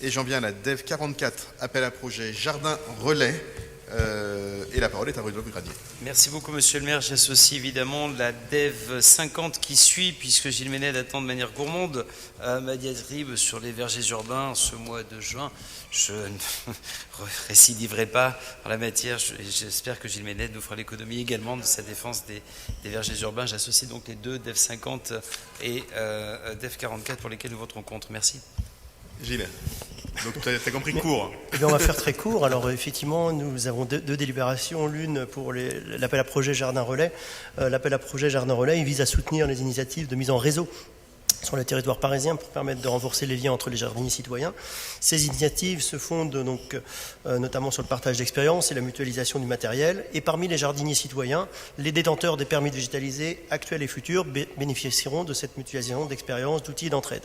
Et j'en viens à la DEV 44, appel à projet Jardin Relais. Et la parole est à Rodolphe Granier. Merci beaucoup, monsieur le maire. J'associe évidemment la DEV 50 qui suit, puisque Gilles Méned attend de manière gourmande ma diatribe sur les vergers urbains ce mois de juin. Je ne récidiverai pas en la matière. J'espère que Gilles Méned nous fera l'économie également de sa défense des vergers urbains. J'associe donc les deux, DEV 50 et DEV 44, pour lesquels nous voterons contre. Merci. Gilles, donc tu as compris court. Eh bien, on va faire très court. Alors effectivement, nous avons deux délibérations. L'une pour l'appel à projet Jardin Relais. L'appel à projet Jardin Relais, il vise à soutenir les initiatives de mise en réseau sur le territoire parisien pour permettre de renforcer les liens entre les jardiniers citoyens. Ces initiatives se fondent donc notamment sur le partage d'expériences et la mutualisation du matériel. Et parmi les jardiniers citoyens, les détenteurs des permis de végétaliser actuels et futurs bénéficieront de cette mutualisation d'expériences, d'outils et d'entraide.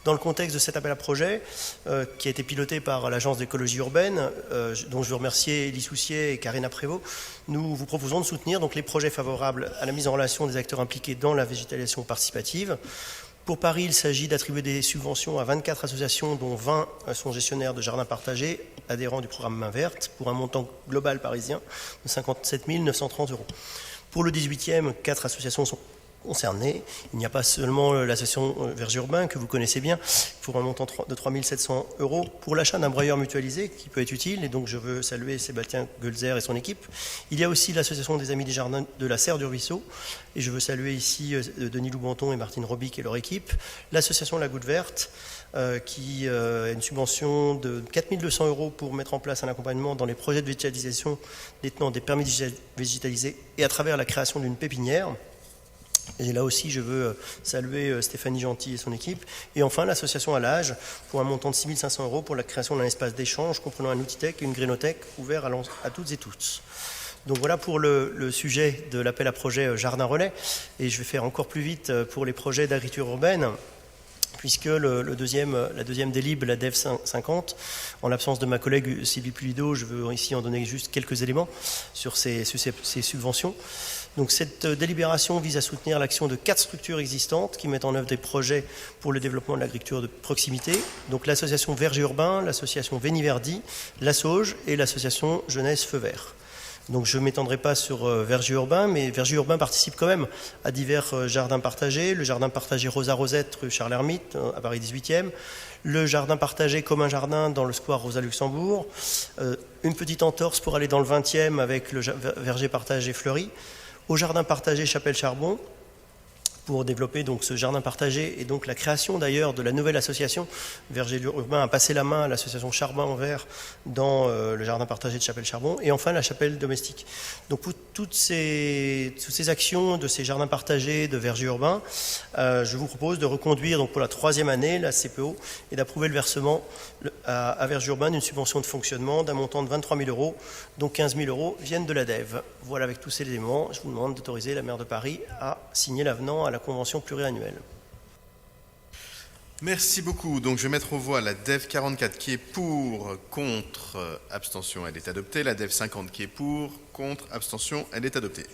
Dans le contexte de cet appel à projet, qui a été piloté par l'Agence d'écologie urbaine, dont je veux remercier Elie Soussier et Karina Prévost, nous vous proposons de soutenir donc les projets favorables à la mise en relation des acteurs impliqués dans la végétalisation participative. Pour Paris, il s'agit d'attribuer des subventions à 24 associations, dont 20 sont gestionnaires de jardins partagés, adhérents du programme Main Verte, pour un montant global parisien de 57 930 €. Pour le 18e, 4 associations sont concernés. Il n'y a pas seulement l'association Verger Urbain, que vous connaissez bien, pour un montant de 3 700 € pour l'achat d'un broyeur mutualisé qui peut être utile, et donc je veux saluer Sébastien Gölzer et son équipe. Il y a aussi l'association des Amis des Jardins de la Serre du Ruisseau, et je veux saluer ici Denis Loubanton et Martine Robic et leur équipe. L'association La Goutte Verte, qui a une subvention de 4 200 € pour mettre en place un accompagnement dans les projets de végétalisation détenant des permis de végétaliser et à travers la création d'une pépinière. Et là aussi, je veux saluer Stéphanie Gentil et son équipe. Et enfin, l'association à l'âge, pour un montant de 6 500 € pour la création d'un espace d'échange comprenant un outitech et une grénothèque ouvert à toutes et tous. Donc voilà pour le sujet de l'appel à projet Jardin Relais. Et je vais faire encore plus vite pour les projets d'agriculture urbaine, puisque la deuxième délib, la DEV 50, en l'absence de ma collègue Sylvie Pulido, je veux ici en donner juste quelques éléments sur ces subventions. Donc cette délibération vise à soutenir l'action de 4 structures existantes qui mettent en œuvre des projets pour le développement de l'agriculture de proximité. Donc l'association Verger Urbain, l'association Véniverdi, la Sauge et l'association Jeunesse Feu Vert. Donc je ne m'étendrai pas sur Verger Urbain, mais Verger Urbain participe quand même à divers jardins partagés. Le jardin partagé Rosa Rosette, rue Charles Hermite, à Paris 18e. Le jardin partagé Commun Jardin dans le square Rosa Luxembourg. Une petite entorse pour aller dans le 20e avec le verger partagé Fleury. Au jardin partagé Chapelle Charbon, pour développer donc ce jardin partagé et donc la création d'ailleurs de la nouvelle association Verger Urbain a passé la main à l'association Charbon en Vert dans le jardin partagé de Chapelle Charbon, et enfin la chapelle domestique. Donc pour toutes ces actions de ces jardins partagés de Verger Urbain, je vous propose de reconduire donc pour la 3e année la CPO et d'approuver le versement à Verger Urbain d'une subvention de fonctionnement d'un montant de 23 000 €, dont 15 000 € viennent de la DEV. Voilà, avec tous ces éléments, je vous demande d'autoriser la maire de Paris à signer l'avenant à la convention pluriannuelle. Merci beaucoup. Donc je vais mettre aux voix la DEV 44 qui est pour, contre, abstention, elle est adoptée. La DEV 50 qui est pour, contre, abstention, elle est adoptée.